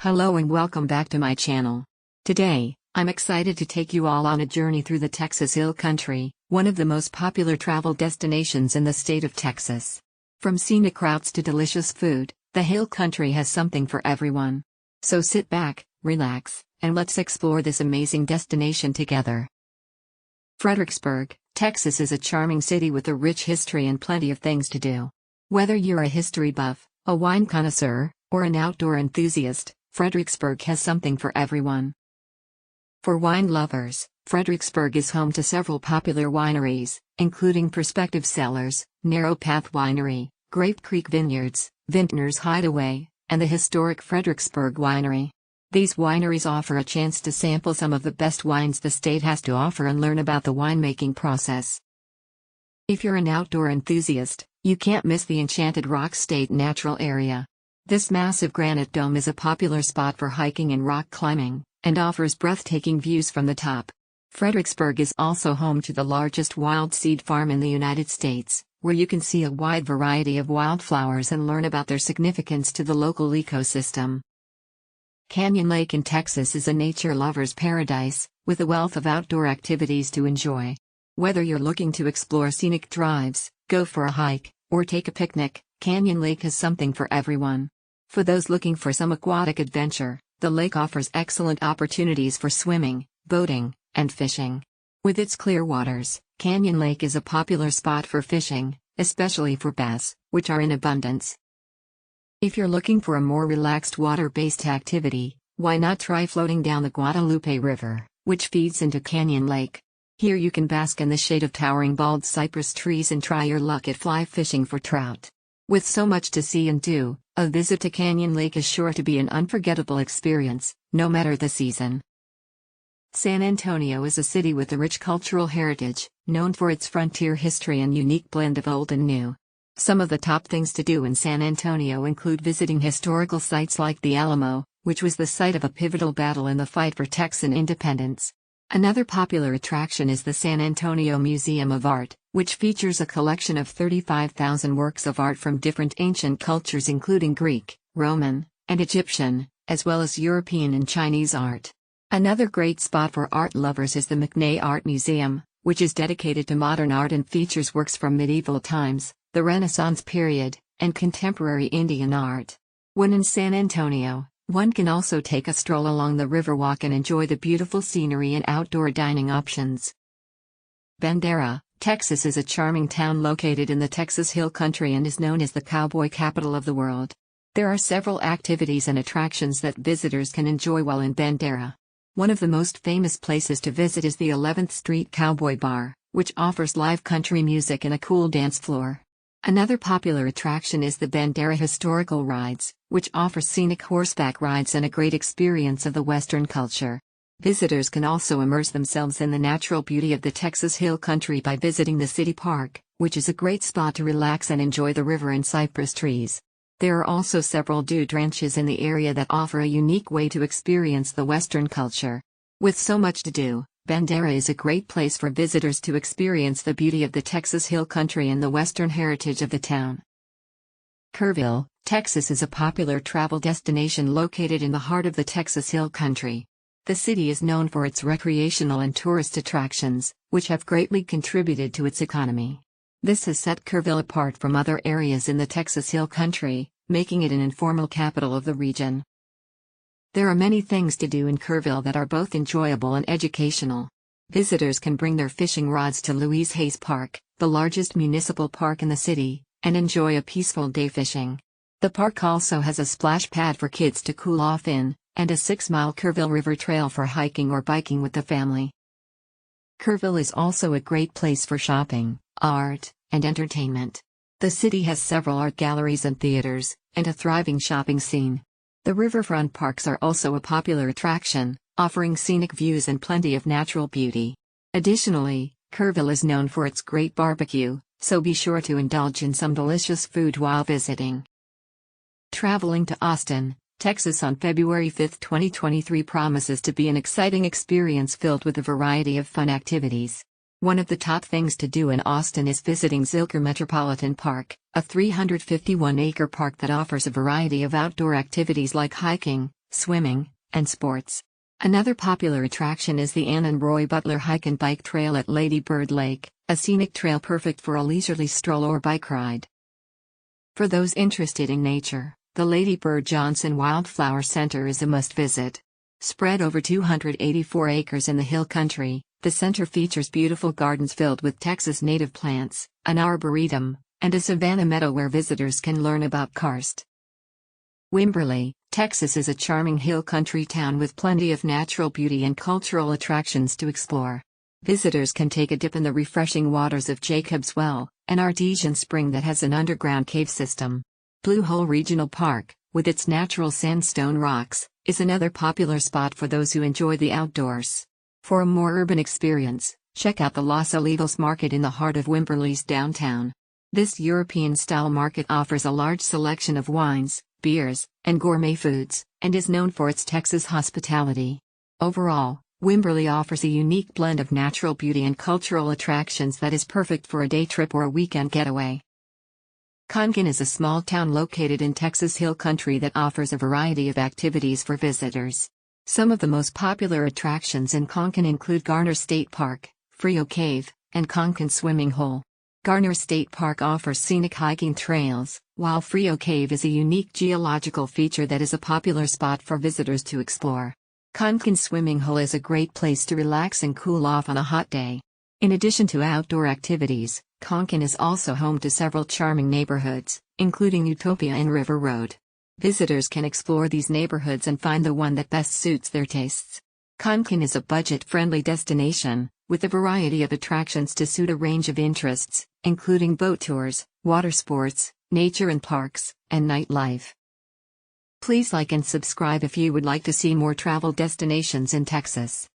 Hello and welcome back to my channel. Today, I'm excited to take you all on a journey through the Texas Hill Country, one of the most popular travel destinations in the state of Texas. From scenic routes to delicious food, the Hill Country has something for everyone. So sit back, relax, and let's explore this amazing destination together. Fredericksburg, Texas is a charming city with a rich history and plenty of things to do. Whether you're a history buff, a wine connoisseur, or an outdoor enthusiast, Fredericksburg has something for everyone. For wine lovers, Fredericksburg is home to several popular wineries, including Prospective Cellars, Narrow Path Winery, Grape Creek Vineyards, Vintner's Hideaway, and the historic Fredericksburg Winery. These wineries offer a chance to sample some of the best wines the state has to offer and learn about the winemaking process. If you're an outdoor enthusiast, you can't miss the Enchanted Rock State Natural Area. This massive granite dome is a popular spot for hiking and rock climbing, and offers breathtaking views from the top. Fredericksburg is also home to the largest wild seed farm in the United States, where you can see a wide variety of wildflowers and learn about their significance to the local ecosystem. Canyon Lake in Texas is a nature lover's paradise, with a wealth of outdoor activities to enjoy. Whether you're looking to explore scenic drives, go for a hike, or take a picnic, Canyon Lake has something for everyone. For those looking for some aquatic adventure, the lake offers excellent opportunities for swimming, boating, and fishing. With its clear waters, Canyon Lake is a popular spot for fishing, especially for bass, which are in abundance. If you're looking for a more relaxed water-based activity, why not try floating down the Guadalupe River, which feeds into Canyon Lake? Here you can bask in the shade of towering bald cypress trees and try your luck at fly fishing for trout. With so much to see and do, a visit to Canyon Lake is sure to be an unforgettable experience, no matter the season. San Antonio is a city with a rich cultural heritage, known for its frontier history and unique blend of old and new. Some of the top things to do in San Antonio include visiting historical sites like the Alamo, which was the site of a pivotal battle in the fight for Texan independence. Another popular attraction is the San Antonio Museum of Art, which features a collection of 35,000 works of art from different ancient cultures including Greek, Roman, and Egyptian, as well as European and Chinese art. Another great spot for art lovers is the McNay Art Museum, which is dedicated to modern art and features works from medieval times, the Renaissance period, and contemporary Indian art. When in San Antonio, one can also take a stroll along the Riverwalk and enjoy the beautiful scenery and outdoor dining options. Bandera, Texas is a charming town located in the Texas Hill Country and is known as the cowboy capital of the world. There are several activities and attractions that visitors can enjoy while in Bandera. One of the most famous places to visit is the 11th Street Cowboy Bar, which offers live country music and a cool dance floor. Another popular attraction is the Bandera Historical Rides, which offers scenic horseback rides and a great experience of the Western culture. Visitors can also immerse themselves in the natural beauty of the Texas Hill Country by visiting the City Park, which is a great spot to relax and enjoy the river and cypress trees. There are also several dude ranches in the area that offer a unique way to experience the Western culture. With so much to do, Bandera is a great place for visitors to experience the beauty of the Texas Hill Country and the Western heritage of the town. Kerrville, Texas is a popular travel destination located in the heart of the Texas Hill Country. The city is known for its recreational and tourist attractions, which have greatly contributed to its economy. This has set Kerrville apart from other areas in the Texas Hill Country, making it an informal capital of the region. There are many things to do in Kerrville that are both enjoyable and educational. Visitors can bring their fishing rods to Louise Hayes Park, the largest municipal park in the city, and enjoy a peaceful day fishing. The park also has a splash pad for kids to cool off in, and a 6-mile Kerrville River Trail for hiking or biking with the family. Kerrville is also a great place for shopping, art, and entertainment. The city has several art galleries and theaters, and a thriving shopping scene. The riverfront parks are also a popular attraction, offering scenic views and plenty of natural beauty. Additionally, Kerrville is known for its great barbecue, so be sure to indulge in some delicious food while visiting. Traveling to Austin, Texas on February 5, 2023 promises to be an exciting experience filled with a variety of fun activities. One of the top things to do in Austin is visiting Zilker Metropolitan Park, a 351-acre park that offers a variety of outdoor activities like hiking, swimming, and sports. Another popular attraction is the Ann and Roy Butler Hike and Bike Trail at Lady Bird Lake, a scenic trail perfect for a leisurely stroll or bike ride. For those interested in nature, the Lady Bird Johnson Wildflower Center is a must-visit. Spread over 284 acres in the hill country, the center features beautiful gardens filled with Texas native plants, an arboretum, and a savanna meadow where visitors can learn about karst. Wimberley, Texas is a charming hill country town with plenty of natural beauty and cultural attractions to explore. Visitors can take a dip in the refreshing waters of Jacob's Well, an artesian spring that has an underground cave system. Blue Hole Regional Park, with its natural sandstone rocks, is another popular spot for those who enjoy the outdoors. For a more urban experience, check out the Los Olivos Market in the heart of Wimberley's downtown. This European-style market offers a large selection of wines, beers, and gourmet foods, and is known for its Texas hospitality. Overall, Wimberley offers a unique blend of natural beauty and cultural attractions that is perfect for a day trip or a weekend getaway. Conkin is a small town located in Texas Hill Country that offers a variety of activities for visitors. Some of the most popular attractions in Conkin include Garner State Park, Frio Cave, and Conkin Swimming Hole. Garner State Park offers scenic hiking trails, while Frio Cave is a unique geological feature that is a popular spot for visitors to explore. Conkin Swimming Hole is a great place to relax and cool off on a hot day. In addition to outdoor activities, Conkin is also home to several charming neighborhoods, including Utopia and River Road. Visitors can explore these neighborhoods and find the one that best suits their tastes. Conkin is a budget-friendly destination, with a variety of attractions to suit a range of interests, including boat tours, water sports, nature and parks, and nightlife. Please like and subscribe if you would like to see more travel destinations in Texas.